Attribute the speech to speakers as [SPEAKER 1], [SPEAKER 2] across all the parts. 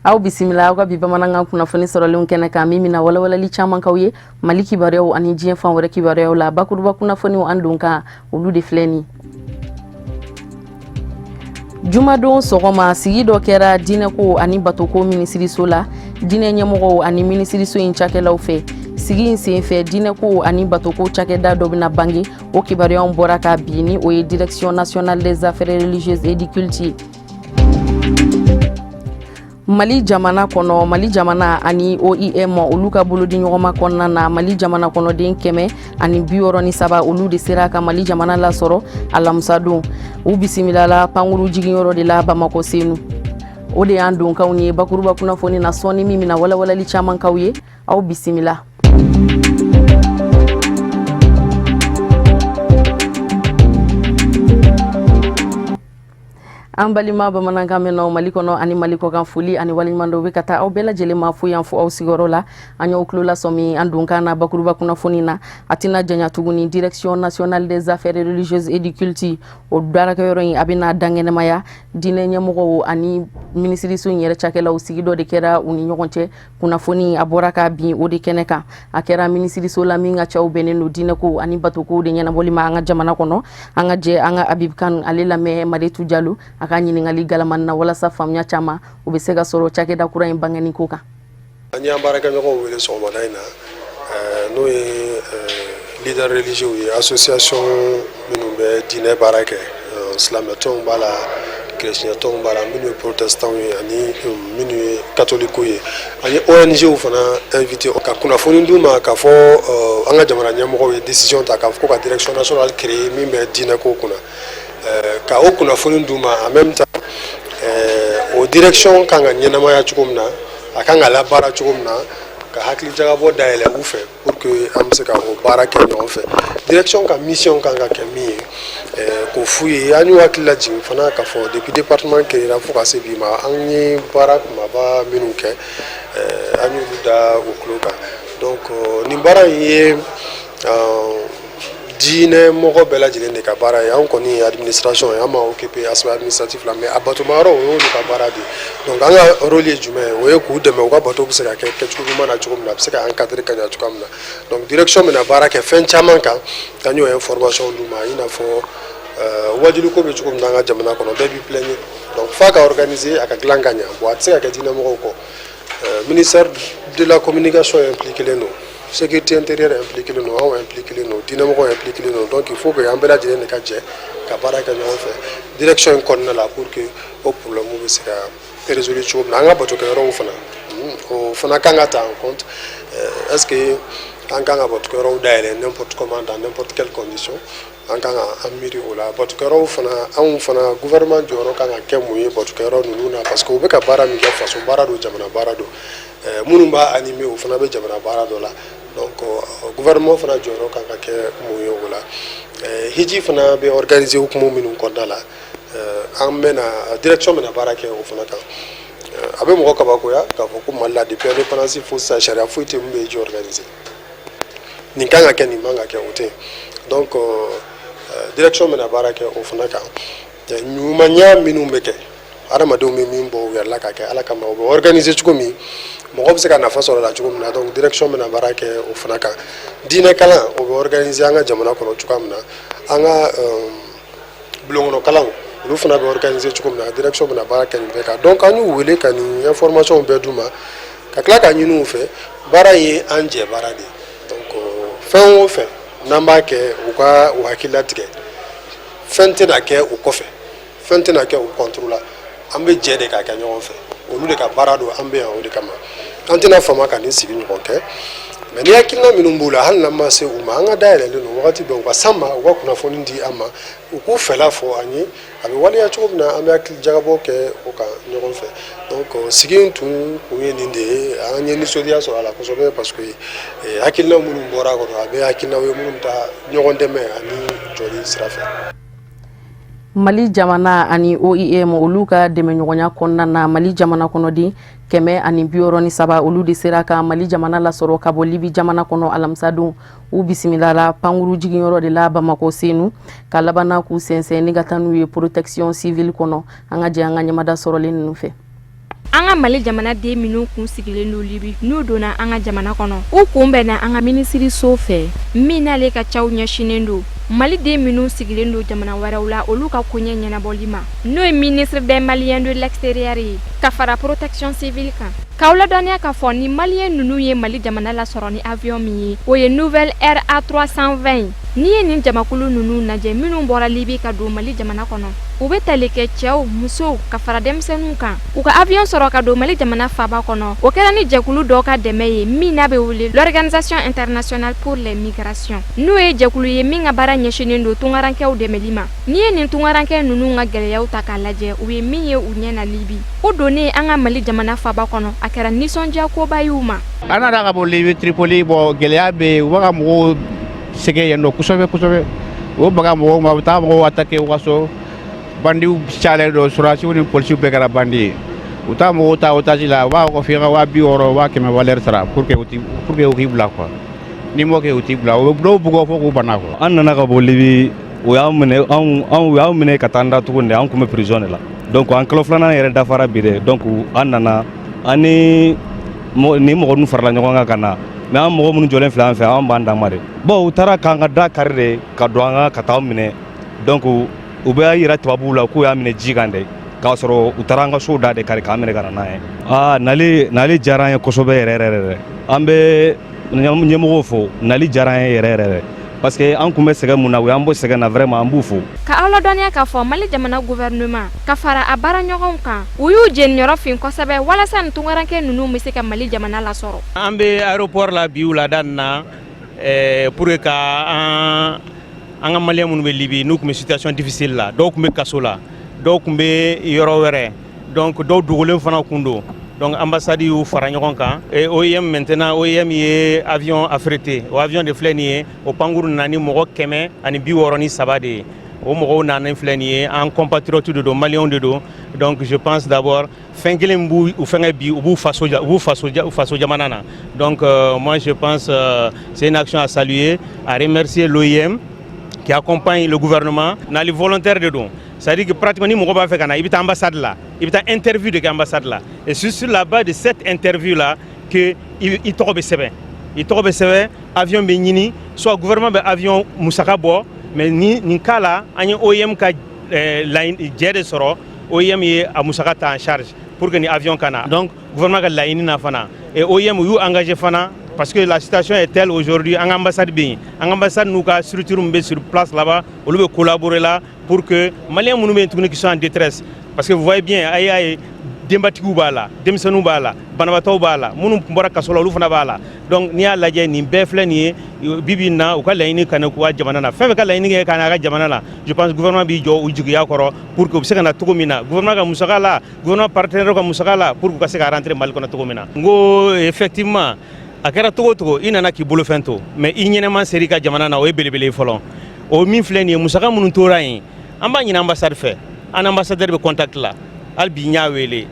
[SPEAKER 1] aw bisimila aw ka bi bamanankan kunnafoni sɔrɔlenw kɛnɛ kan min mina walawalali caman kaw ye Mali kibaruyaw ani diɲɛ fan wɛrɛ kibaruyaw la bakuruba kunnafoniw an don kan olu de filɛ ni Jumadon sɔgɔma sigi dɔ kɛra diinɛko ani batoko minisiriso la diinɛ ɲɛmɔgɔw ani minisiriso in cakɛlaw fɛ sigi in senfɛ diinɛko ani batoko cakɛda dɔ bɛna bange o kibaruyaw bɔra ka bi ni o ye Direction nationale des affaires religieuses et du culte Mali jamana kɔnɔ Mali jamana ani OIM olu ka bolodi ɲɔgɔnma kɔnɔna na Mali jamana kɔnɔden 163 olu de sera ka Mali jamana lasɔrɔ alamisa don u bisimilala pankuru jigiyɔrɔ de la Bamako senu o de y'an donkaw ye bakuruba kunnafoni na sɔni min mina walawalali caman kaw ye aw bisimila an balima bamanankan mɛnnaw Mali kɔnɔ ani Mali kɔkan foli ani waliɲumandɔw bɛ ka taa aw bɛɛ lajɛlen ma fo yan fo aw sigiyɔrɔ la an y'aw tulo lasɔmi an donkan na bakuruba kunnafoni na a tɛna janya tuguni Direction nationale des affaires religieuses et du culte o baarakɛyɔrɔ in a bɛna dangɛnɛmaya diinɛ ɲɛmɔgɔw ani minisiriso in yɛrɛ cakɛlaw sigi dɔ de kɛra u ni ɲɔgɔn cɛ kunnafoni a bɔra ka bin o de kɛnɛ kan a kɛra minisiriso la min ka cɛw bɛnnen don diinɛko ani batokow de ɲɛnabɔli ma an ka jamana kɔnɔ an ka jɛ an ka Habib Kane ale lamɛn Maretu Jalo a ka ɲiningali galaman na walasa faamuya caman u bɛ se ka sɔrɔ cakɛda kura in bangeni ko kan
[SPEAKER 2] an y'an baarakɛɲɔgɔnw wele sɔgɔmada in na n'o ye leader religieux ye association minnu bɛ diinɛ baara kɛ silamɛtɔnw b'a la chrétientɔnw b'a la minnu ye protestants ye ani minnu ye catholiques ye an ye ONG fana invité ka kunnafoni d'u ma k'a fɔ an ka jamana ɲɛmɔgɔw ye décision ta k'a fɔ ko ka direction nationale créer min bɛ diinɛko kunna ka o kunnafoni d'u ma en même temps o direction kan ka ɲɛnamaya cogo min na a kan ka labaara cogo min na ka hakili jagabɔ dayɛlɛ u fɛ pour que an bɛ se ka o baara kɛ ɲɔgɔn fɛ direction ka mission kan ka kɛ min ye k'o f'u ye an y'u hakili lajigin fana k'a fɔ depuis département créera fo ka se bi ma an ye baara kumaba minnu kɛ an y'olu da o tulo kan donc nin baara in ye diinɛ mɔgɔ bɛɛ lajɛlen de ka baara ye an kɔni ye administration ye an ma occupé aspect administratif la mais a batomayɔrɔ o y'olu ka baara de donc an ka rôle ye jumɛn ye o ye k'u dɛmɛ u ka bateau bɛ se ka kɛ kɛcogo ɲuman na cogo min na a bɛ se ka encadrer ka ɲɛ cogoya min na donc direction bɛna baara kɛ fɛn caman kan an y'o information d'u ma i n'a fɔ wajiluko bɛ cogo min na an ka jamana kɔnɔ bɛɛ b'i plaigner donc f'a ka organiser a ka dilan ka ɲɛ bon a tɛ se ka kɛ diinɛ mɔgɔw kɔ ministère de la communication impliqué len don sécurité intérieure impliqué len don anw impliqué len don diinɛmɔgɔw impliqué len don donc il faut que an bɛɛ lajɛlen de ka jɛ ka baara kɛ ɲɔgɔn fɛ direction in kɔnɔna la pour que o problème bɛ se ka résoudre cogo min na an ka batokɛyɔrɔw fana o fana kan ka ta en compte est-ce que an kan ka batokɛyɔrɔw dayɛlɛ n'importe comment dans n'importe quelle condition an kan ka an miiri o la batokɛyɔrɔw fana anw fana gouvernement jɔyɔrɔ kan ka kɛ mun ye batokɛyɔrɔ ninnu na parce que u bɛ ka baara min kɛ faso baara don jamana baara don minnu b'a animé o fana bɛ jamana baara dɔ la donc gouvernement fana jɔyɔrɔ kan ka kɛ mun ye o la hiji fana bɛ organiser hukumu minnu kɔnɔna la an bɛna direction bɛna baara kɛ o fana kan a bɛ mɔgɔ kabakoya k'a fɔ ko Mali la depuis indépendance fo sisan sariya foyi tɛ min bɛ hiji organiser nin kan ka kɛ nin man ka kɛ o tɛ donc direction bɛna baara kɛ o fana kan ɲumanya minnu bɛ kɛ adamadenw bɛ min bɔ u yɛrɛ la ka kɛ ala kama o bɛ organiser cogo min mɔgɔ bɛ se ka nafa sɔrɔ la cogo min na donc direction bɛna baara kɛ o fana kan diinɛ kalan o bɛ organiser an ka jamana kɔnɔ cogoya min na an ka bulonkɔnɔ kalanw olu fana bɛ organiser cogo min na direction bɛna baara kɛ nin bɛɛ kan donc an y'u wele ka nin information bɛɛ d'u ma ka tila ka ɲini u fɛ baara in ye an jɛ baara de donc fɛn o fɛn n'an b'a kɛ u ka u hakili latigɛ fɛn tɛna kɛ u kɔfɛ fɛn tɛna kɛ u contre la an bɛ jɛ de k'a kɛ ɲɔgɔn fɛ olu de ka baara don an bɛ yan o de kama an tɛna fama ka nin sigi ɲɔgɔn kɛ mais ni hakilina minnu b'u la hali n'an ma se u ma an ka dayɛlɛlen don wagati bɛɛ u ka s'an ma u ka kunnafoni di an ma u k'u fɛla fɔ an ye a bɛ waleya cogo min na an bɛ hakili jagabɔ kɛ o kan ɲɔgɔn fɛ donc sigi in tun kun ye nin de ye an ye nisɔndiya sɔrɔ a la kosɛbɛ parce que hakilina minnu bɔra a kɔnɔ a bɛ hakilinaw ye minnu bɛ taa ɲɔgɔn dɛmɛ ani jɔli sira fɛ.
[SPEAKER 1] Mali jamana ani OIM olu ka dɛmɛɲɔgɔnya kɔnɔna na Mali jamana kɔnɔden 163 olu de sera ka Mali jamana lasɔrɔ ka bɔ Libi jamana kɔnɔ alamisa don u bisimilala pankuru jigiyɔrɔ de la Bamako senu ka labana k'u sɛnsɛn ni ka taa n'u ye protection civile kɔnɔ an ka jɛ an ka ɲɛmada sɔrɔlen ninnu fɛ.
[SPEAKER 3] anga Mali jamana de minu kun sigilen do Libi n'u donna anga jamana kono u kun bɛ na anga ministre so fɛ min n'ale ka caw ɲɛsinen do Mali de minu sigilen do jamana wɛrɛw la olu ka koɲɛ ɲɛnabɔli ma n'o ye ministre des Maliens de l'extérieur ye ka fara protection civile kan k'aw ladɔnniya k'a fɔ ni maliyɛn ninnu ye Mali jamana lasɔrɔ ni avion min ye o ye nouvelle RA 320 n'i ye nin jamakulu ninnu lajɛ minnu bɔra Libi ka don Mali jamana kɔnɔ u bɛ tali kɛ cɛw musow ka fara denmisɛnninw kan u ka avion sɔrɔ ka don Mali jamana faaba kɔnɔ o kɛra ni jɛkulu dɔ ka dɛmɛ ye min n'a bɛ wele l'Organisation internationale pour les migrations n'o ye jɛkulu ye min ka baara ɲɛsinen do tungarankɛw dɛmɛli ma n'i ye nin tungarankɛ ninnu ka gɛlɛyaw ta k'a lajɛ u ye min ye u ɲɛ na Libi o donnen an ka Mali jamana faaba kɔnɔ a kɛra nisɔndiya koba y'u ma
[SPEAKER 4] an nana ka bɔ Libi Tripoli bɔ gɛlɛya bɛ yen u bɛ ka mɔgɔw sɛgɛn yen nɔ kosɛbɛ kosɛbɛ o baga mɔgɔw ma u bɛ taa mɔgɔw attaquer u ka so bandiw cayalen don sɔrɔdasiw ni polisiw bɛɛ kɛra bandi ye u taa mɔgɔw ta otage la u b'a fɔ f'i ka 260 100 valeur sara pour que u k'i bila quoi ni m'o kɛ u t'i bila u bɛ dɔw bugɔ fo k'u bana quoi.
[SPEAKER 5] An nana ka bɔ Libi u y'an minɛ ka taa an da tuguni de an tun bɛ prison de la donc an kalo filanan yɛrɛ dafara bi de donc an nana an ni mɔgɔ ninnu farala ɲɔgɔn kan ka na mais an mɔgɔ minnu jɔlen filɛ an fɛ an b'an dama de bon u taara k'an ka da kari de ka don an ka taa minɛ donc u bɛ yira tubabuw la k'u y'a minɛ ji kan de k'a sɔrɔ u taara an ka so da de kari k'an minɛ ka na n'a ye nali diyara an ye kosɛbɛ yɛrɛ yɛrɛ an bɛ ɲɛmɔgɔw fo nali diyara an ye yɛrɛ yɛrɛ parce que an kun bɛ sɛgɛn mun na u y'an bɔ sɛgɛn na vraiment an b'u fo
[SPEAKER 3] ka aw ladɔnniya k'a fɔ Mali jamana gouvernement ka fara a baara ɲɔgɔnw kan u y'u jeniyɔrɔ fin kosɛbɛ walasa nin tungarankɛ ninnu bɛ se ka Mali jamana lasɔrɔ
[SPEAKER 6] an bɛ aéroport la bi wulada nin na pour que ka an ka maliyɛn minnu bɛ Libi n'u tun bɛ situation difficile la dɔw tun bɛ kaso la dɔw tun bɛ yɔrɔ wɛrɛ donc dɔw dogolen fana kun don donc ambassade y'u fara ɲɔgɔn kan OIM maintenant OIM ye avion affrété o avion de filɛ nin ye o pankuru nana ni mɔgɔ 163 de ye o mɔgɔw nana filɛ nin ye an compatriotes de don maliyɛnw de don donc je pense d'abord fɛn kelen b'u fɛngɛ bi u b'u faso jamana na donc moi je pense c'est une action à saluer à remercier l'OIM qui accompagne le gouvernement nali volontaire de don c'est-à-dire que pratiquement ni mɔgɔ b'a fɛ ka na i bɛ taa ambassade la i bɛ taa interview de kɛ ambassade la et c'est sur la base de cette interview là que i tɔgɔ bɛ sɛbɛn avion bɛ ɲini soit gouvernement bɛ avion musaka bɔ mais nin cas la an ye OIM ka jɛ de sɔrɔ OIM ye a musaka ta en charge pour que ni avion ka na donc gouvernement ka laɲini na fana et OIM y'u engagé fana parce que la situation est telle aujourd'hui en ambassade bien en ambassade nous ka structure mbé sur place là-bas on veut collaborer là pour que Maliens nous ben qui sont en détresse parce que vous voyez bien ay dembatigu bala demsenu bala banabato bala munu mbora kasola lu fana bala donc ni ala je ni befle ni bibina u ka layini kana ko jamana na fe ka layini kana ga jamana la je pense gouvernement bi jo ujugu ya koro pour que se kana tugumina gouvernement ka musaka la gouvernement partenaire ka musaka la pour que se ka rentrer Mali kona tugumina ngo effectivement a kɛra togo togo i nana k'i bolo fɛn to mais i ɲɛnɛman seri ka jamana na o ye belebele fɔlɔ o min filɛ nin ye musaka minnu tora yen an b'a ɲini ambassade fɛ an ambassadeur bɛ contact la hali bi n y'a wele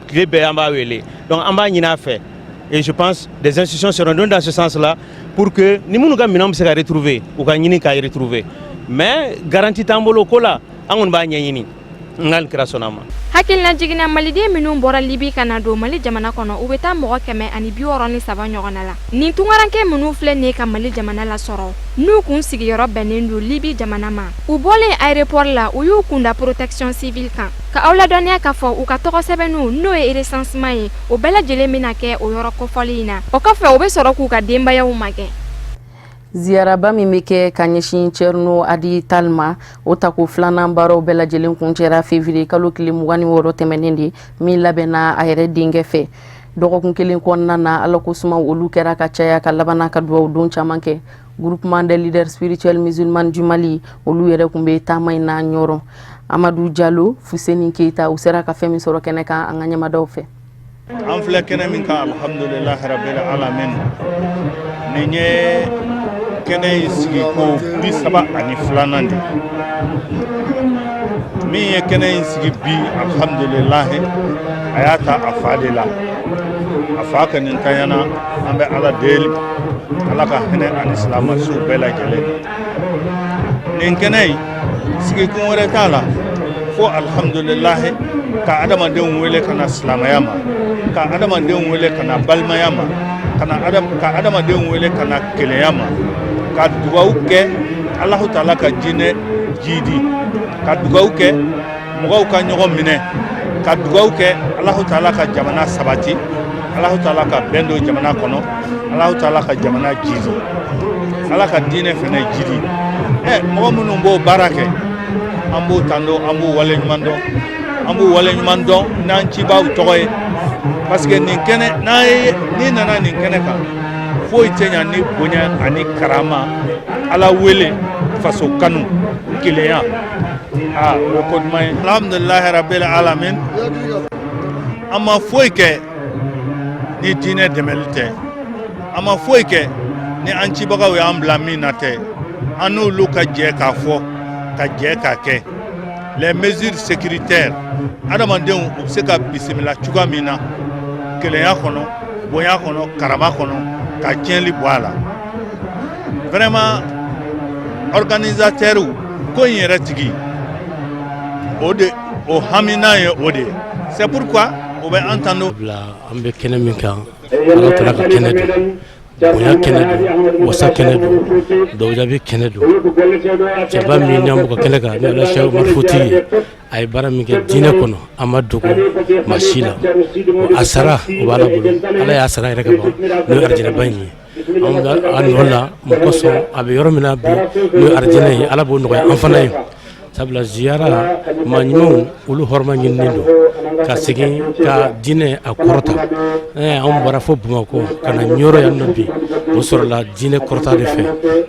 [SPEAKER 6] tile bɛɛ an b'a wele donc an b'a ɲini a fɛ et je pense des institutions seront données dans ce sens là pour que ni minnu ka minɛnw bɛ se ka retrouver u ka ɲini k'a retrouver mais garantie t'an bolo ko la an kɔni b'a ɲɛɲini ngal kira sonama
[SPEAKER 3] hakilina jigina maliden minnu bɔra Libi kana don Mali jamana kɔnɔ u bɛ taa mɔgɔ 163 ɲɔgɔn na la nin tungarankɛ minnu filɛ nin ka Mali jamana la sɔrɔ n'u kun sigiyɔrɔ bɛnnen don Libi jamana ma u bɔlen aéroport la u y'u kunda protection civile kan ka aw ladɔnniya k'a fɔ u ka tɔgɔ sɛbɛnnu n'o ye recensement ye o bɛɛ lajɛlen bɛna kɛ o yɔrɔ kofɔli in na o kɔfɛ u bɛ sɔrɔ k'u ka denbayaw magɛn
[SPEAKER 1] ziyaraba min bɛ kɛ ka ɲɛsin Cerno Adi Talma o tako filanan baaraw bɛɛ lajɛlen kuncɛra février kalo tile 26 tɛmɛnen de min labɛnna a yɛrɛ denkɛ fɛ dɔgɔkun kelen kɔnɔna na ala ko suma olu kɛra ka caya ka labana ka duwawu don caman kɛ groupement des leaders spirituels musulmans du Mali olu yɛrɛ kun bɛ taama in na ɲɔrɔ Amadou Diallo Fuseni Keita u sera ka fɛn min sɔrɔ kɛnɛ kan an ka ɲɛmadaw fɛ
[SPEAKER 7] an filɛ kɛnɛ min kan alhamdulilahi rabbil alamin nin ye kɛnɛ in sigi ko 32 de min ye kɛnɛ in sigi bi alhamdulilahi a y'a ta a fa de la a fa ka nin tanyana an bɛ ala deli ala ka hinɛ ani silamɛsiw bɛɛ lajɛlen nin kɛnɛ in sigi kun wɛrɛ t'a la fo alhamdulilahi ka adamadenw wele ka na silamɛya ma ka adamadenw wele ka na balimaya ma ka adamadenw wele ka na kelenya ma ka dugawu kɛ Allahu Taala ka jinɛ jidi ka dugawu kɛ mɔgɔw ka ɲɔgɔn minɛ ka dugawu kɛ Allahu Taala ka jamana sabati Allahu Taala ka bɛn don jamana kɔnɔ Allahu Taala ka jamana jidi Ala ka diinɛ fɛnɛ jidi mɔgɔ minnu b'o baara kɛ an b'o tan dɔn an b'o wale ɲuman dɔn n'an cibaaw tɔgɔ ye parce que nin kɛnɛ n'i nana nin kɛnɛ kan foyi tɛ ɲa ni bonya ani karama Ala wele faso kanu kelenya o ko duman ye alhamdulilahi rabbil alamin an ma foyi kɛ ni diinɛ dɛmɛli tɛ an ma foyi kɛ ni an cibagaw y'an bila min na tɛ an n'olu ka jɛ k'a fɔ ka jɛ k'a kɛ les mesures sécuritaires adamadenw u bɛ se ka bisimila cogoya min na kelenya kɔnɔ bonya kɔnɔ karama kɔnɔ ka tiɲɛli bɔ a la vraiment organisateurs ko in yɛrɛ tigi o hamina ye o de ye c'est pourquoi o bɛ an tan
[SPEAKER 8] an bɛ kɛnɛ min kan Ala Taala ka kɛnɛ don bonya kɛnɛ don wasa kɛnɛ don dɔwjabi kɛnɛ don cɛba min n'an bɔ kɛnɛ kan ne Cheikh Umar Futi ye a ye baara min kɛ diinɛ kɔnɔ a ma dogo maa si la a sara o b'Ala bolo Ala y'a sara yɛrɛ ka ban n'o ye arijinɛba in ye an nɔ la mun kosɔn a bɛ yɔrɔ min na bi n'o ye arijinɛ ye Ala b'o nɔgɔya an fana ye sabula ziyara maa ɲumanw olu hɔrɔma ɲininen don ka segin ka diinɛ a kɔrɔta an bɔra fo Bamakɔ ka na Ɲɔrɔ yan nɔ bi o sɔrɔla diinɛ kɔrɔta de fɛ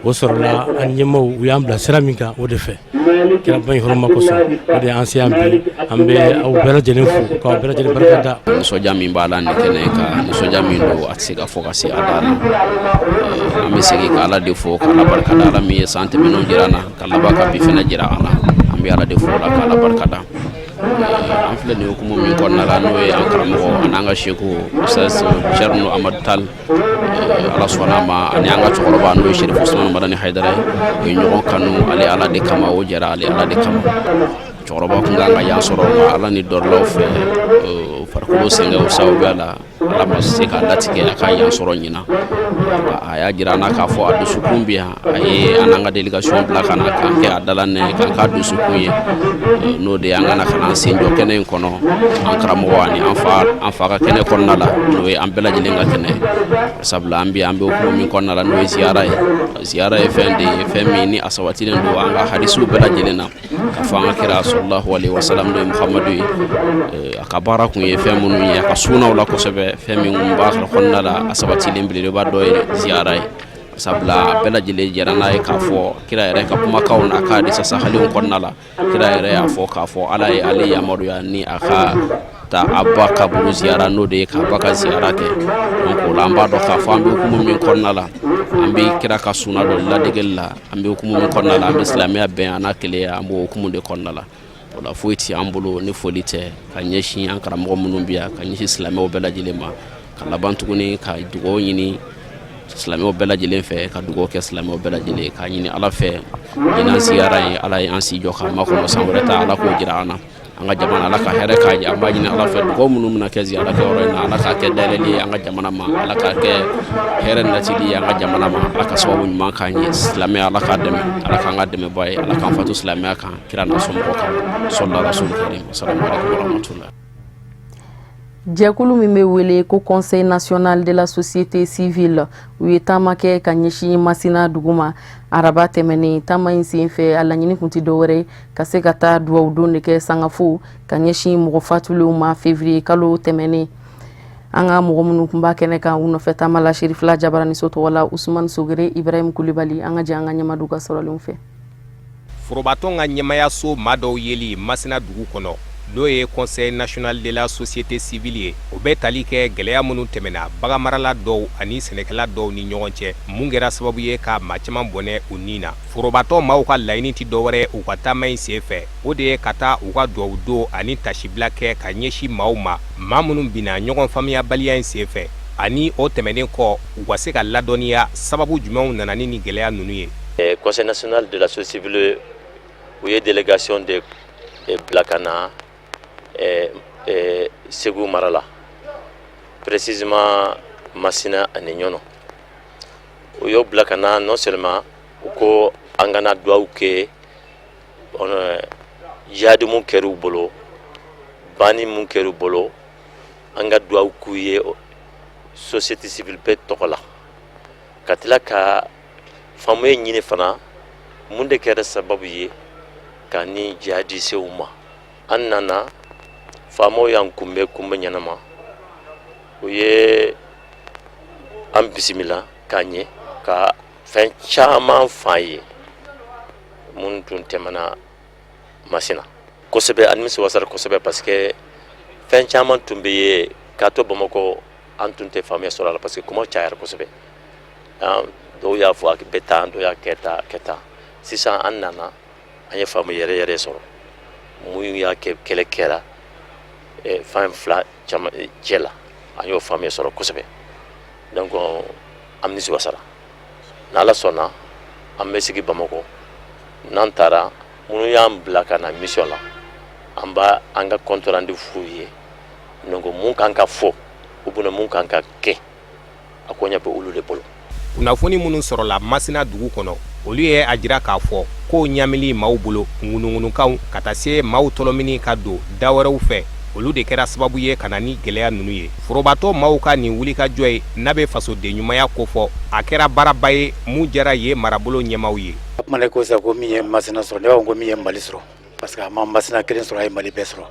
[SPEAKER 8] o sɔrɔla an ɲɛmaw u y'an bila sira min kan o de fɛ kɛrɛba in hɔrɔma kosɔn o de y'an se yan bi an bɛ aw bɛɛ lajɛlen fo k'aw bɛɛ lajɛlen barika da
[SPEAKER 9] nisɔndiya min b'a la nin kɛnɛ kan nisɔndiya min don a tɛ se ka fɔ ka se a da la an bɛ segin ka Ala de fo k'Ala barika da Ala min ye san tɛmɛnenw jira an na ka laban ka bi fɛnɛ jira an na an bɛ Ala de fo o la k'Ala barika da an filɛ nin hukumu min kɔnɔna la n'o ye an karamɔgɔ ani an ka seku Ustaz Sharno Amadu Tal Ala sɔnna a ma ani an ka cɛkɔrɔba n'o ye Sherif Usmanu Madani Hayidara ye o ye ɲɔgɔn kanu ale Ala de kama o jɛra ale Ala de kama cɛkɔrɔba kun kan ka yan sɔrɔ nka Ala ni dɔrɔlaw fɛ farikolo sɛngɛw sababu la Ala ma se k'a latigɛ a ka yan sɔrɔ ɲina a y'a jira an na k'a fɔ a dusukun bɛ yan a ye an n'an ka délégation bila ka na k'an kɛ a dalanɛ k'an k'a dusukun ye n'o de ye an kana ka na an sen jɔ kɛnɛ in kɔnɔ an karamɔgɔ ani an fa ka kɛnɛ kɔnɔna la n'o ye an bɛɛ lajɛlen ka kɛnɛ sabula an bɛ hukumu min kɔnɔna la n'o ye ziyara ye fɛn de ye fɛn min ni a sabatilen don an ka hadisiw bɛɛ lajɛlen na k'a fɔ an ka kira sallallahu alaihi wasallam n'o ye Muhamadu ye a ka baara kun ye fɛn minnu ye a ka sunaw la kosɛbɛ fɛn min kun b'a kɔnɔna la a sabatilen belebeleba dɔ ye ziyara ye sabula a bɛɛ lajɛlen jɛra n'a ye k'a fɔ kira yɛrɛ ka kumakanw n'a ka hadisa sahalenw kɔnɔna la kira yɛrɛ y'a fɔ k'a fɔ Ala ye ale yamaruya ni a ka ta a ba kaburu ziyara n'o de ye k'a ba ka ziyara kɛ donc o la an b'a dɔn k'a fɔ an bɛ hukumu min kɔnɔna la an bɛ kira ka suna dɔ ladegeli la an bɛ hukumu min kɔnɔna la an bɛ silamɛya bɛn a n'a kelenya an b'o hukumu de kɔnɔna la o la foyi tɛ an bolo ni foli tɛ ka ɲɛsin an karamɔgɔ minnu bɛ yan ka ɲɛsin silamɛw bɛɛ lajɛlen ma ka laban tuguni ka dugawu ɲini silamɛw bɛɛ lajɛlen fɛ ka dugawu kɛ silamɛw bɛɛ lajɛlen k'a ɲini Ala fɛ ɲinan ziyara ye Ala ye an si jɔ k'a makɔnɔ san wɛrɛ ta Ala k'o jira an na an ka jamana Ala ka hɛrɛ k'a ye an b'a ɲini Ala fɛ dugawu minnu bɛna kɛ ziyara kɛyɔrɔ in na Ala k'a kɛ dayɛlɛli ye an ka jamana ma Ala k'a kɛ hɛrɛ natili ye an ka jamana ma Ala ka sababu ɲuman k'an ye silamɛya Ala k'a dɛmɛ Ala k'an ka dɛmɛba ye Ala k'an fatu silamɛya kan kira n'a somɔgɔw kan sallallahu rasul karim assalamu alaikum warahmatullah.
[SPEAKER 1] Jɛkulu min bɛ wele ko Conseil national de la société civile u ye taama kɛ ka ɲɛsin Masina dugu ma araba tɛmɛnen taama in sen fɛ a laɲini kun tɛ dɔwɛrɛ ka se ka taa duwawu don de kɛ sangafo ka ɲɛsin mɔgɔ fatulenw ma février kalo tɛmɛnen an ka mɔgɔ minnu kun b'a kɛnɛ kan u nɔfɛ taama la Sherifila Jabaraniso tɔgɔ la Usumani Sogere Ibrahim Kulibali an ka jɛ an ka ɲɛmadu ka sɔrɔlenw fɛ
[SPEAKER 10] forobatɔn ka ɲɛmayaso maa dɔw yeli Masina dugu kɔnɔ n'o ye Conseil national de la société civile ye o bɛ tali kɛ gɛlɛya minnu tɛmɛna baganmarala dɔw ani sɛnɛkɛla dɔw ni ɲɔgɔn cɛ mun kɛra sababu ye ka maa caman bɔnɛ u nin na forobatɔ maaw ka laɲini tɛ dɔwɛrɛ u ka taama in sen fɛ o de ye ka taa u ka duwawu don ani tasibila kɛ ka ɲɛsin maaw ma maa minnu bina ɲɔgɔn faamuyabaliya in sen fɛ ani o tɛmɛnen kɔ u ka se ka ladɔnniya sababu jumɛnw nana ni nin gɛlɛya ninnu ye.
[SPEAKER 11] Conseil national de la société civile u ye délégation de bila ka na Segu marala précisément Masina ani Ɲɔnɔ o y'o bila ka na non seulement ko an kana duwawu kɛ yaadi mun kɛr'u bolo bani mun kɛr'u bolo an ka duwawu k'u ye société civile bɛɛ tɔgɔ la ka tila ka faamuya ɲini fana mun de kɛra sababu ye ka ni jihadi se u ma an nana faamaw y'an kunbɛ ɲɛnama o ye an bisimila k'a ɲɛ ka fɛn caman f'an ye mun tun tɛmɛna Masina kosɛbɛ an nimisi wasara kosɛbɛ parce que fɛn caman tun bɛ ye k'a to Bamakɔ an tun tɛ faamuya sɔrɔ a la parce que kumaw cayara kosɛbɛ dɔw y'a fɔ a bɛ tan dɔw y'a kɛ tan sisan an nana an ye faamu yɛrɛ sɔrɔ mun y'a kɛ kɛlɛ kɛra fan fila cɛ la an y'o faamuya sɔrɔ kosɛbɛ donc an nimisi wasara n'Ala sɔnna an bɛ sigi Bamakɔ n'an taara minnu y'an bila ka na mission la an b'a an ka compte rendu f'u ye donc mun kan ka fɔ ou bien mun kan ka kɛ a ko ɲɛ bɛ olu de bolo.
[SPEAKER 10] Kunnafoni minnu sɔrɔla Masina dugu kɔnɔ olu ye a jira k'a fɔ ko ɲamili maaw bolo ŋunuŋunukanw ka taa se maaw tɔlɔmini ka don da wɛrɛw fɛ olu de kɛra sababu ye ka na ni gɛlɛya ninnu ye. Forobatɔ maaw ka nin wulikajɔ ye n'a bɛ fasoden ɲumanya kofɔ a kɛra baaraba ye mun diyara ye marabolo ɲɛmaaw ye.
[SPEAKER 12] Kuma ne ko sa ko min ye Masina sɔrɔ ne b'a fɔ ko min ye Mali sɔrɔ parce que a ma Masina kelen sɔrɔ a ye Mali bɛɛ sɔrɔ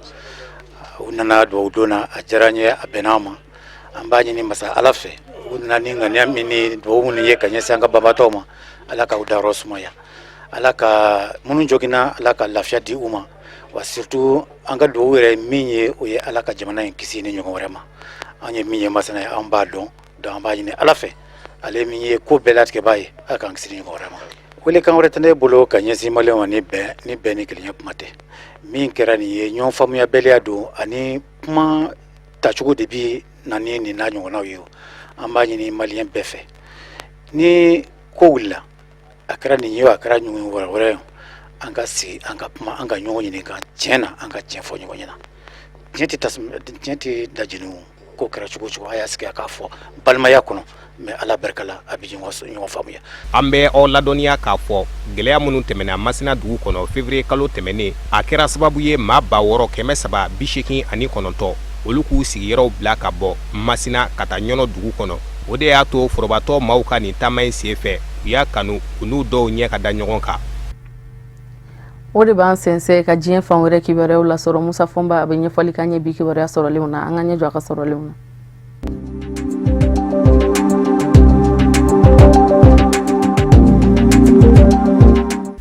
[SPEAKER 12] u nana duwawu don na a diyara n ye a bɛnna an ma an b'a ɲini masa Ala fɛ u nana ni ŋaniya min ni duwawu minnu ye ka ɲɛsin an ka banbaatɔw ma Ala ka u dayɔrɔ sumaya Ala ka minnu joginna Ala ka lafiya di u ma wa surtout an ka duwawu yɛrɛ min ye o ye Ala ka jamana in kisi ni ɲɔgɔn wɛrɛ ma an ye min ye Masina ye an b'a dɔn donc an b'a ɲini Ala fɛ ale min ye ko bɛɛ latigɛbaa ye Ala k'an kisi ni ɲɔgɔn wɛrɛ ma. Welekan wɛrɛ tɛ ne bolo ka ɲɛsin maliyɛnw ma ni bɛn ni kelenya kuma tɛ min kɛra nin ye ɲɔgɔn faamuyabaliya don ani kuma tacogo de bi na ni nin n'a ɲɔgɔnnaw ye an b'a ɲini maliyɛn bɛɛ fɛ ni ko wulila a kɛra nin ye a kɛra ɲɔgɔn wɛrɛ ye an ka sigi an ka kuma an ka ɲɔgɔn ɲininka tiɲɛ na an ka tiɲɛ fɔ ɲɔgɔn ɲɛna tiɲɛ tɛ dajeni ko kɛra cogo cogo a y'a sigi a k'a fɔ balimaya kɔnɔ mais Ala barika la a bɛ ɲɔgɔn faamuya.
[SPEAKER 10] An bɛ aw ladɔnniya k'a fɔ gɛlɛya minnu tɛmɛna Masina dugu kɔnɔ février kalo tɛmɛnen a kɛra sababu ye maa 689 olu k'u sigiyɔrɔw bila ka bɔ Masina ka taa Ɲɔnɔ dugu kɔnɔ o de y'a to forobatɔ maaw ka nin taama in sen fɛ u y'a kanu u n'u dɔw ɲɛ ka da ɲɔgɔn kan.
[SPEAKER 1] O de b'an sɛnsɛn ka diɲɛ fan wɛrɛ kibaruyaw lasɔrɔ Musa Fɔnba a bɛ ɲɛfɔli k'an ye bi kibaruya sɔrɔlenw na an ka ɲɛ jɔ a ka sɔrɔlenw na.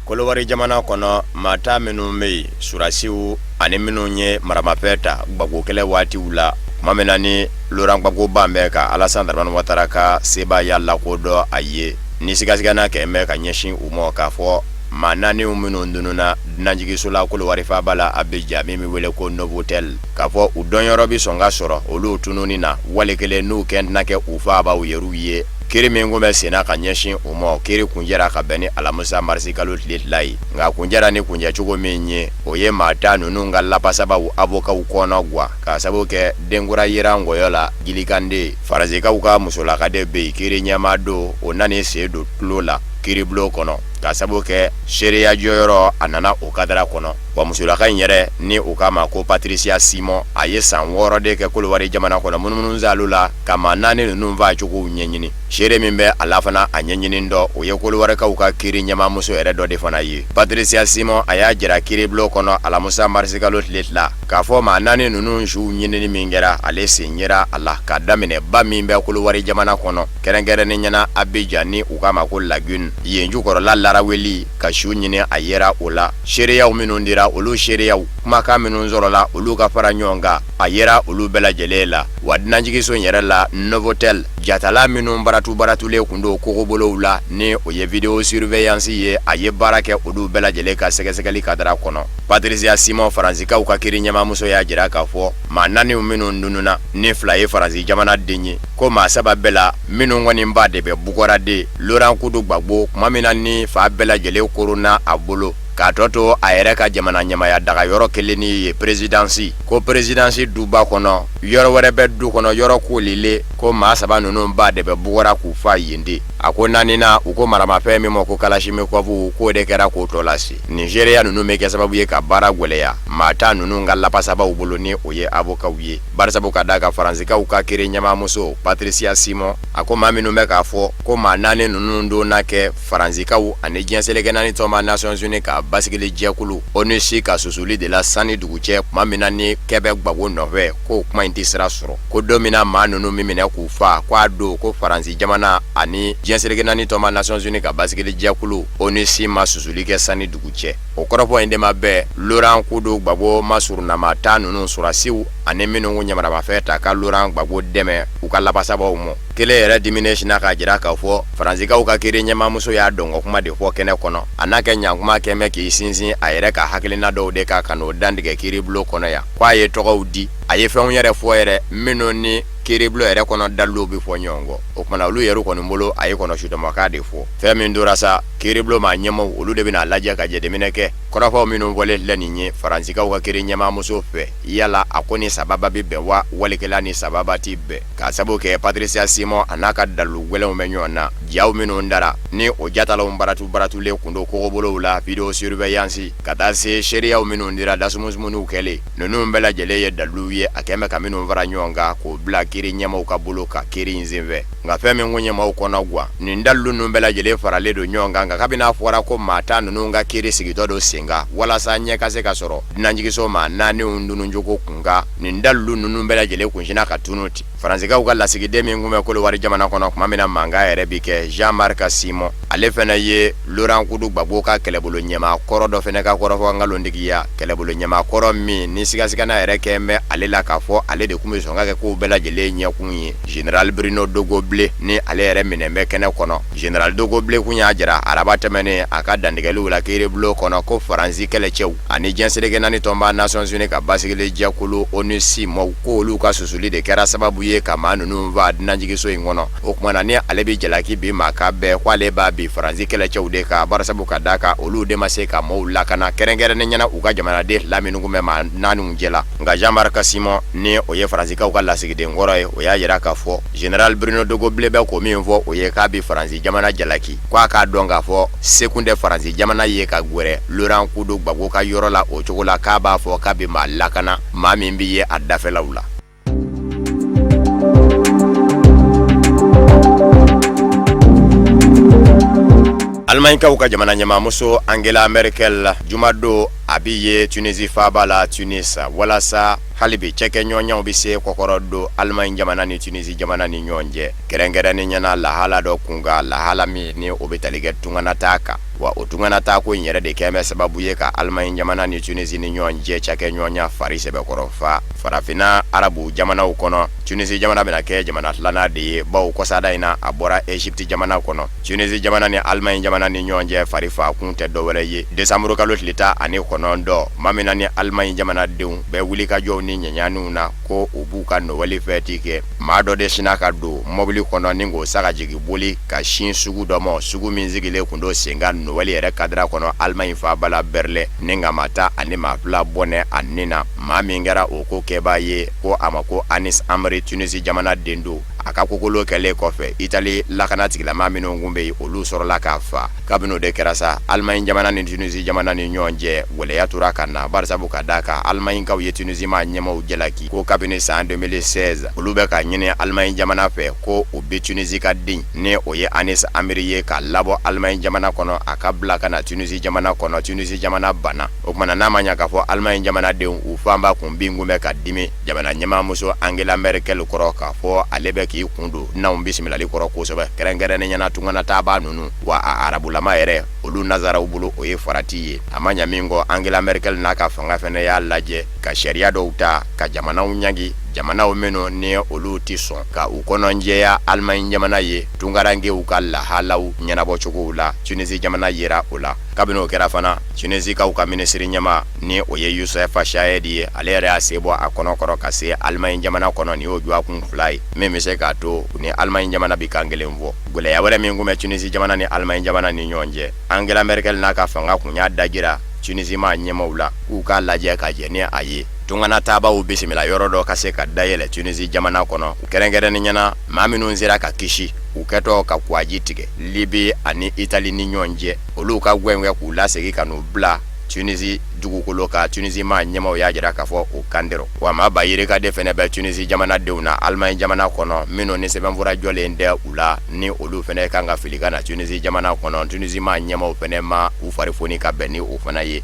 [SPEAKER 13] Kolowari jamana kɔnɔ mata minnu bɛ yen surasiw ani minnu ye maramafɛn ta gbagbo kɛlɛ waatiw la kuma min na ni Laurent Gbagbo ban bɛ ka Alassane Dramane Ouattara ka sebaaya lakodɔn a ye ni sigasigana kɛ bɛ ka ɲɛsin u ma k'a fɔ maa naaniw minnu dununa dunanjigiso la Kolowari faaba la Abidjan min bɛ wele ko Novotel k'a fɔ u dɔnyɔrɔ bi sɔn ka sɔrɔ olu tununi na wale kelen n'u kɛntɛna kɛ u faabaw yer'u ye kiri min kun bɛ senna ka ɲɛsin u ma kiri kunjɛra ka bɛn ni Alamisa marisi kalo tile fila ye nka kunjɛra ni kunjɛ cogo min ye o ye maa ta ninnu ka lapasabaw avokaw kɔnɔ guwa ka sababu kɛ denkura yera ngɔyɔ la Gilikande farazikaw ka musolakaden bɛ yen kiri ɲɛmaa don o nani sen don tulo la kiribulon kɔnɔ ka sababu kɛ seereya jɔyɔrɔ a nana o kadara kɔnɔ wa musolaka in yɛrɛ ni o k'a ma ko Patricia Simon a ye san 6 de kɛ Kolowari jamana kɔnɔ munumunu zaalu la ka maa 4 ninnu faa cogow ɲɛɲini seere min bɛ a la fana a ɲɛɲini dɔ o ye Kolowarikaw ka kiri ɲɛmaamuso yɛrɛ dɔ de fana ye Patricia Simon a y'a jira kiribulon kɔnɔ Alamusa marisi kalo tile fila k'a fɔ maa 4 ninnu suw ɲinini min kɛra ale sen yera a la ka daminɛ ba min bɛ Kolowari jamana kɔnɔ kɛrɛnkɛrɛnnen ɲɛna Abidjan ni u k'a ma ko Lagune yen jukɔrɔla laraweli ka su ɲini a yera o la seereyaw minnu dira olu seereyaw kumakan minnu sɔrɔla olu ka fara ɲɔgɔn kan a yera olu bɛɛ lajɛlen la wa dunanjigiso in yɛrɛ la Novotel jatala minnu baratulen kun do kogobolow la ni o ye video surveillance ye a ye baara kɛ olu bɛɛ lajɛlen ka sɛgɛsɛgɛli kadara kɔnɔ Patricia Simon Faransikaw ka kiri ɲɛmaamuso y'a jira k'a fɔ maa 4 minnu dununa ni 2 ye Faransi jamana den ye ko maa 3 bɛɛ la minnu kɔni b'a de bɛ Bukɔrade Laurent Gbagbo kuma min na ni fa bɛɛ lajɛlen korona a bolo k'a tɔ to a yɛrɛ ka jamana ɲɛmaya daga yɔrɔ kelen ye présidence ko présidence duba kɔnɔ yɔrɔ wɛrɛ bɛ du kɔnɔ yɔrɔ kolile ko maa saba ninnu b'a de bɛ bugɔra k'u fa yen de a ko naaninan u ko maramafɛn min ma ko Kalashnikov k'o de kɛra k'o tɔ lase Nigeriya ninnu bɛ kɛ sababu ye ka baara gwɛlɛya maa ta ninnu ka lapasabaw bolo ni o ye avocat ye barisabu ka da ka faransikaw ka kiri ɲɛmaamuso Patricia Simon a ko maa minnu bɛ k'a fɔ ko maa naani ninnu donna kɛ faransikaw ani diɲɛ seleke naani tɔnba Nations Unies ka basigili jɛkulu ONU ka susuli de la sanni dugu cɛ kuma min na ni kɛbɛ gbago nɔfɛ ko kuma in tɛ sira sɔrɔ ko don min na maa ninnu min minɛ k'u fa k'a don ko Faransi jamana ani diɲɛ seleke naani tɔnba Nations Unies ka basigili jɛkulu ONU ma susuli kɛ sanni dugu cɛ o kɔrɔfɔ in de ma bɛɛ Laurent Kudo gbagbo masurunama ta ninnu sɔrɔsiw ani minnu ko ɲamaramafɛn ta ka Laurent Gbagbo dɛmɛ u ka labasabaw mɔ kelen yɛrɛ dimine sina k'a jira k'a fɔ faransikaw ka kiri ɲɛmaamuso y'a dɔngɔ kuma de fɔ kɛnɛ kɔnɔ a n'a kɛ ɲankuma kɛmɛ k'i sinsin a yɛrɛ ka hakilina dɔw de ka n'o dantigɛ kiiribulon kɔnɔ yan k'a ye tɔgɔw di a ye fɛnw yɛrɛ fɔ yɛrɛ minnu ni kiiribulon yɛrɛ kɔnɔ daliluw bɛ fɔ ɲɔgɔn kɔ o kumana olu yɛrɛ kɔni bolo a ye kɔnɔsutamakan de fɔ fɛn min tora sa kiiribulon ma ɲɛmaw olu de bɛna lajɛ ka jateminɛ kɛ kɔrɔfɔw minnu fɔlen filɛ nin ye faransikaw ka kiri ɲɛmaamuso fɛ yala a ko ni sababa bɛ bɛn wa walikɛla ni sababa tɛ bɛn k'a sababu kɛ Patricia Simon a n'a ka dalilu gwɛlɛnw bɛ ɲɔgɔn na jaw minnu dara ni o jatalaw baratulen kun do kogobolow la video surveillance ka taa se seereyaw minnu dira dasumumuniw kɛlen ninnu bɛɛ lajɛlen ye daliluw ye a kɛmɛ ka minnu fara ɲɔgɔn kan k'o bila kiri ɲɛmaw ka bolo ka kiri in senfɛ nka fɛn min ko ɲɛmaw kɔnɔ guwa nin dalilu ninnu bɛɛ lajɛlen faralen don ɲɔgɔn kan nka kabini a fɔra ko maa ta ninnu ka kiri sigitɔ don sen kan walasa ɲɛ ka se ka sɔrɔ dunanjigiso maa naaniw dununjogo kun kan nin dalilu ninnu bɛɛ lajɛlen kunsina ka tunu ten faransikaw ka lasigiden min kun bɛ Kolowari jamana kɔnɔ kuma min na mankan yɛrɛ bi kɛ Jean-Marc Simon ale fɛnɛ ye Laurent Kudu Gbagbo ka kɛlɛbolo ɲɛmaa kɔrɔ dɔ fɛnɛ ka kɔrɔfɔ nkalontigiya kɛlɛbolo ɲɛmaa kɔrɔ min ni sigasigana yɛrɛ kɛ mɛ ale la k'a fɔ ale de kun bɛ sɔn ka kɛ kow bɛɛ lajɛlen ɲɛkun ye General Bruno Dogoble ni ale yɛrɛ minɛ bɛ kɛnɛ kɔnɔ General Dogoble kun y'a jira araba tɛmɛnen a ka dantigɛliw la kiiribulon kɔnɔ ko Faransi kɛlɛcɛw ani diɲɛ seleke naani tɔnba Nations Unies ka basigili jɛkulu ONU mɔw ko olu ka susuli de kɛra sababu ye ka maa ninnu fa dunanjigiso in kɔnɔ o kumana ni ale bɛ jalaki bi maa ka bɛɛ ko ale b'a bi Faransi kɛlɛcɛw de ka barisabu ka da kan olu de ma se ka maaw lakana kɛrɛnkɛrɛnnen ɲɛna u ka jamanaden lamini kun bɛ maa naaniw jɛla nka Jean-Marc Simon ni o ye faransikaw ka lasigiden kɔrɔ ye o y'a jira k'a fɔ General Bruno Dogoble bɛ ko min fɔ o ye k'a bi Faransi jamana jalaki k'a k'a dɔn k'a fɔ sekun tɛ Faransi jamana ye ka gwɛrɛ Laurent Kudo Gbagbo ka yɔrɔ la o cogo la k'a b'a fɔ k'a bi maa lakana maa min bi ye a dafɛlaw la. Almanikaw ka jamana ɲɛmaamuso Angela Merkel juma don a bi ye Tunisie faaba la Tunis walasa hali bi cɛkɛ ɲɔgɔnyaw bi se kɔkɔrɔ don Almaɲi jamana ni Tunisie jamana ni ɲɔgɔn cɛ kɛrɛnkɛrɛnnen ɲɛna lahala dɔ kunka lahala min ni o bɛ tali kɛ tunganata kan wa o tunganata ko in yɛrɛ de kɛmɛ sababu ye ka Almaɲi jamana ni Tunisie ni ɲɔgɔn cɛ cɛkɛ ɲɔgɔnya fari sɛbɛkɔrɔ fa farafina arabu jamanaw kɔnɔ Tunisie jamana bɛna kɛ jamana filanan de ye bawo kɔsada in na a bɔra Egypte jamana kɔnɔ Tunisie jamana ni Almaɲi jamana ni ɲɔgɔn cɛ fari fa kun tɛ dɔwɛrɛ ye desanburu kalo tile 19 ma min na ni Almaɲi jamanadenw bɛɛ wuli ka jɔw ni ɲɛɲaniw na ko u b'u ka nɔwali fɛti kɛ maa dɔ de sina ka don mɔbili kɔnɔ ni k'o saga jigi boli ka sin sugu dɔ ma sugu min sigilen kun do sen ka nɔwali yɛrɛ kadira kɔnɔ Almaɲi faaba la Berlin ni nka ma taa ani maa fila bɔnɛ a nin na maa min kɛra o ko kɛbaa ye ko a ma ko Anis Amri Tunisie jamana den do a ka kokolo kɛlen kɔfɛ Itali lakana tigilama minnu kun bɛ yen olu sɔrɔla k'a fa kabini o de kɛra sa Almaɲi jamana ni Tunisie jamana ni ɲɔgɔn cɛ waleya tora ka na barisabu ka da kan Almaɲikaw ye Tunisie ma ɲɛmaw jalaki ko kabini san 2016 olu bɛ ka ɲini Almaɲi jamana fɛ ko o bɛ Tunisie ka den ni o ye Anis Amri ye ka labɔ Almaɲi jamana kɔnɔ a ka bila ka na Tunisie jamana kɔnɔ Tunisie jamana bana o kumana n'a ma ɲɛ k'a fɔ Almaɲi jamanadenw u fanba kun bin kun bɛ ka dimi jamana ɲɛmaamuso Angela Merkel kɔrɔ k'a fɔ ale bɛ k'i kun don n'anw bisimilali kɔrɔ kosɛbɛ kɛrɛnkɛrɛnnen ɲɛna tunganataba ninnu wa a arabulama yɛrɛ olu nazaraw bolo o ye farati ye a ma ɲɛ min kɔ Angela Merkel n'a ka fanga fɛnɛ y'a lajɛ ka sariya dɔw ta ka jamanaw ɲagi jamanaw minnu ni olu tɛ sɔn ka u kɔnɔnjɛya Almaɲi jamana ye tungarankew ka lahalaw ɲɛnabɔcogow la Tunisie jamana yera o la kabino kɛra fana Tunisie kaw ka ministre ɲɛma ni o ye Youssef Chahedi ye ale yɛrɛ y'a sebo a kɔnɔkɔrɔ ka se Allemagne jamana kɔnɔ ni y'o jɔ a kun fila ye min bɛ se k'a to ni Allemagne jamana bi kan kelen fɔ gwɛlɛya wɛrɛ min kun bɛ Tunisie jamana ni Allemagne jamana ni ɲɔgɔn cɛ Angela Merkel n'a ka fanga kun y'a dajira Tunisie ma ɲɛmaw la k'u k'a lajɛ ka jɛ ni a ye tungana tabaw bisimila yɔrɔ dɔ ka se ka dayɛlɛ Tunisie jamana kɔnɔ kɛrɛnkɛrɛnni ɲɛna maa minnu sera ka kisi u kɛtɔ ka kuwaji tigɛ Libye ani Italie ni ɲɔgɔn cɛ olu ka gwɛngwɛ k'u lasegi ka n'u bila Tunisie dugukolo ka Tunisie ma ɲɛmaw y'a jira k'a fɔ o kandɛrɛ wa maa ba yirikaden fɛnɛ bɛ Tunisie jamanadenw na Allemagne jamana kɔnɔ minnu ni sɛbɛnfura jɔlen tɛ u la ni olu fɛnɛ kan ka fili ka na Tunisie jamana kɔnɔ Tunisie ma ɲɛmaw fɛnɛ ma u fari foni ka bɛn ni o fana ye.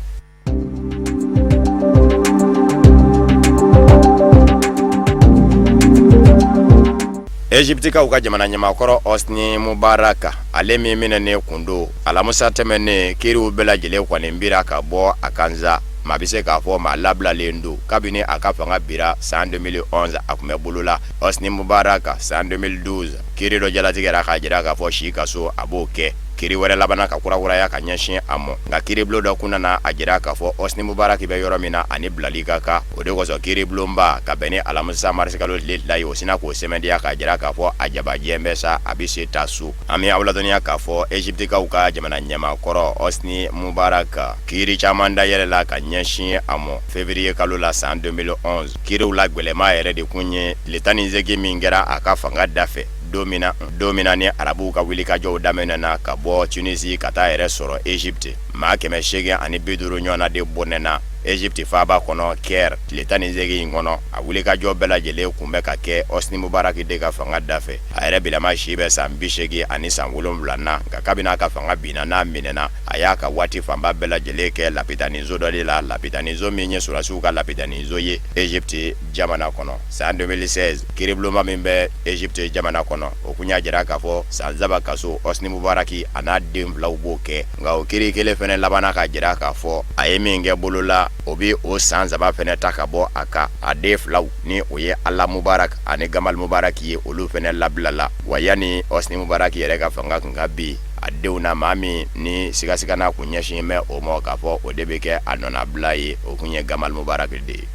[SPEAKER 13] Egypte ka u ka jamana ɲamakɔrɔ Hosni Mubarak ale min minɛnen kun don alamusa tɛmɛnen kiriw bɛɛ lajɛlen kɔni bira ka bɔ a kanza maa bɛ se k'a fɔ maa labilalen don kabini a ka fanga bira san 2011 a kun bɛ bolo la Hosni Mubarak san 2012 kiri dɔ jalatigɛra k'a jira k'a fɔ si ka so a b'o kɛ kiri wɛrɛ labana ka kurakuraya ka ɲɛsin a mɔ nka kiribulon dɔ kun nana a jira k'a fɔ Hosni Mubarak bɛ yɔrɔ min na ani bilali ka kan o de kosɔn kiribulonba ka bɛn ni alamisa marisi kalo tile fila ye o sina k'o sɛmɛndiya k'a jira k'a fɔ a jabajɛ bɛ sa a bɛ se ta so an bɛ aw ladɔnniya k'a fɔ Egyptekaw ka jamana ɲɛmakɔrɔ Hosni Mubarak kiri caman dayɛlɛla ka ɲɛsin a mɔ février kalo la san 2011 kiriw la gwɛlɛma yɛrɛ de kun ye tile 18 min kɛra a ka fanga dafɛ domina ni arabuw ka wili ka jɔw daminɛna ka bɔ Tunisie ka taa yɛrɛ sɔrɔ Egypte maa 850 ɲɔgɔnna de bɔnɛna Egypte faaba kɔnɔ Caire tile 18 in kɔnɔ a wili ka jɔ bɛɛ lajɛlen kun bɛ ka kɛ Hosni Mubarak de ka fanga dafɛ a yɛrɛ bilama si bɛ san 80 ani san 70 na nka kabini a ka fanga binna n'a minɛna a y'a ka waati fanba bɛɛ lajɛlen kɛ lapitanizo dɔ de la lapitanizo min ye surasiw ka lapitanizo ye Egypte jamana kɔnɔ san 2016 kiribulonba min bɛ Egypte jamana kɔnɔ o kun y'a jira k'a fɔ san saba kaso Hosni Mubarak a n'a den filaw b'o kɛ nka o kiri kelen fɛnɛ labana ka jira k'a fɔ a ye min kɛ bolo la o bi o san saba fɛnɛ ta ka bɔ a ka a den filaw ni o ye Ala Mubarak ani Gamal Mubarak ye olu fɛnɛ labilala wa yani Hosni Mubarak yɛrɛ ka fanga kun ka bi a denw na maa min ni sigasiga n'a kun ɲɛsin bɛ o ma k'a fɔ o de bɛ kɛ a nɔnabila ye o kun ye Gamal Mubarak de ye.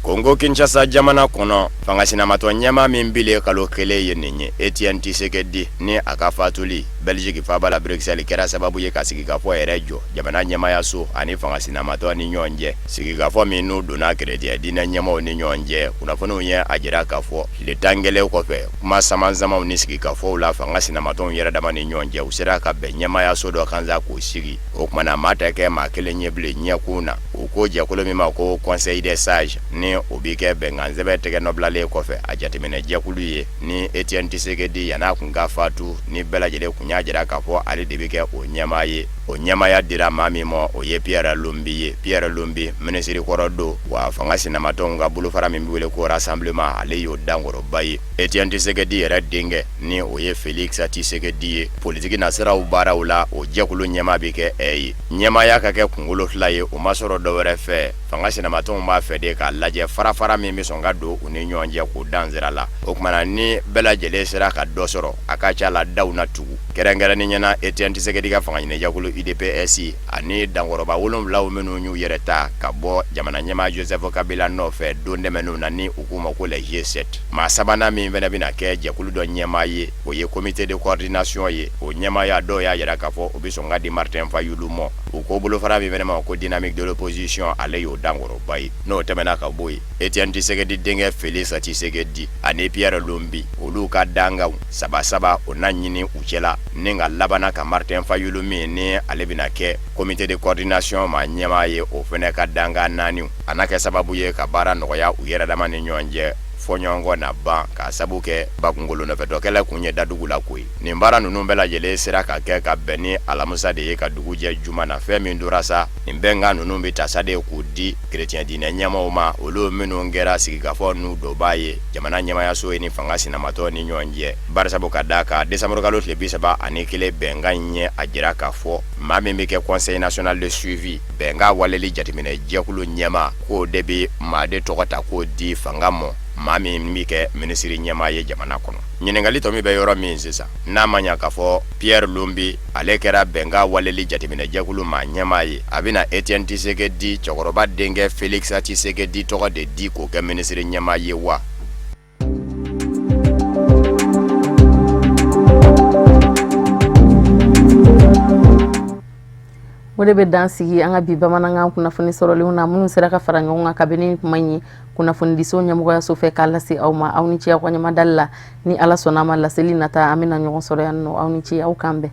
[SPEAKER 13] Congo Kinshasa jamana kɔnɔ fangasiinamatɔ ɲɛma min bile kalo kelen ye nin ye Etienne Tshisekedi ni a ka fatuli Belgique faaba la Bruxelles kɛra sababu ye ka sigikafɔ yɛrɛ jɔ jamana ɲɛmayaso ani fangasiinamatɔ ni ɲɔgɔn cɛ sigikafɔ min n'u donna chrétien diinɛ ɲɛmaw ni ɲɔgɔn cɛ kunnafoniw ye a jira k'a fɔ tile 10 gɛlɛnw kɔfɛ kuma samanzamaw ni sigikafɔw la fangasiinamatɔw yɛrɛ dama ni ɲɔgɔn cɛ u sera ka bɛn ɲɛmayaso dɔ kan sa k'o sigi o kumana maa tɛ kɛ maa kelen ye bilen ɲɛkun na o ko jɛkulu min ma ko Conseil des sages ni o bi kɛ bɛnkan sɛbɛn tɛgɛ nɔbilalen kɔfɛ a jateminɛ jɛkulu ye ni Etienne Tshisekedi yan'a kun ka fatu ni bɛɛ lajɛlen kun y'a jira k'a fɔ ale de bɛ kɛ o ɲɛmaa ye o ɲɛmaaya dira maa min ma o ye Pierre Lumbi ye Pierre Lumbi minisiri kɔrɔ don wa fangasiinamatɔw ka bolofara min bɛ wele ko rassemblement ale y'o dankɔrɔba ye Etienne Tshisekedi yɛrɛ denkɛ ni o ye Félix Tshisekedi ye politiki nasiraw baaraw la o jɛkulu ɲɛmaa bɛ kɛ ye ɲɛmaaya ka kɛ kunkolo fila ye o ma sɔrɔ dɔwɛrɛ fɛ fangasiinamatɔw b'a fɛ de k'a lajɛ farafara min bɛ sɔn ka don u ni ɲɔgɔn cɛ k'o dan sira la o kumana ni bɛɛ lajɛlen sera ka dɔ sɔrɔ a ka ca la daw na tugu kɛrɛnkɛrɛnni ɲɛna Etienne Tshisekedi ka fanga ɲini jɛkulu UDPS ani dankɔrɔba 7 minnu y'u yɛrɛ ta ka bɔ jamana ɲɛmaa Joseph Kabila nɔfɛ don dɛmɛnw na ni u k'u ma ko les G7 maa sabanan min fɛnɛ bɛna kɛ jɛkulu dɔ ɲɛmaa ye o ye comité de coordination ye o ɲɛmaaya dɔw y'a yɛrɛ k'a fɔ u bɛ sɔn ka di Martin Fayulu ma u ko bolofara min fɛnɛ ma ko dynamique de l'opposition ale y'o dankɔrɔba ye n'o tɛmɛna ka bɔ yen Etienne Tshisekedi denkɛ Félix Tshisekedi ani Pierre Lumbi olu ka dangaw saba o na ɲini u cɛla ni ka labana ka Martin Fayulu min ni ale bɛna kɛ comité de coordination ma ɲɛmaa ye o fɛnɛ ka danga 4 a na kɛ sababu ye ka baara nɔgɔya u yɛrɛ dama ni ɲɔgɔn cɛ fɔɲɔgɔnkɔ na ban k'a sabu kɛ bakunkolo nɔfɛ dɔkɛlɛ kun ye dadugu la koyi nin baara ninnu bɛɛ lajɛlen sera ka kɛ ka bɛn ni alamusa de ye ka dugu jɛ juma na fɛn min dora sa nin bɛnkan ninnu bɛ tasa de k'u di chrétien diinɛ ɲɛmaaw ma olu minnu kɛra sigikafɔ n'u dɔbaa ye jamana ɲɛmaayaso ye ni fangasiinamatɔ ni ɲɔgɔn cɛ barisabu ka d'a kan décembre kalo tile 31 bɛnkan in ye a jira k'a fɔ maa min bɛ kɛ conseil national de suivi bɛnkan waleli jateminɛ jɛkulu ɲɛma k'o de bɛ maa de tɔgɔ ta k'o di fanga mɔ maa min bi kɛ minisiri ɲɛmaa ye jamana kɔnɔ. ɲiningali tɔ min bɛ yɔrɔ min sisan n'a ma ɲa k'a fɔ Pierre Lumbi ale kɛra bɛnka waleli jateminɛ jɛkulu maa ɲɛmaa ye a bɛna Etienne Tshisekedi cɛkɔrɔba denkɛ Félix Tshisekedi tɔgɔ de di k'o kɛ minisiri ɲɛmaa ye wa.
[SPEAKER 1] O de bɛ dan sigi an ka bi bamanankan kunnafoni sɔrɔlenw na minnu sera ka fara ɲɔgɔn kan kabini kuma ɲi kunnafonidiso ɲɛmɔgɔyaso fɛ k'a lase aw ma aw ni ce aw ka ɲamadali la ni Ala sɔnna a ma laseli nata an bɛna ɲɔgɔn sɔrɔ yan nɔ aw ni ce aw kan bɛn.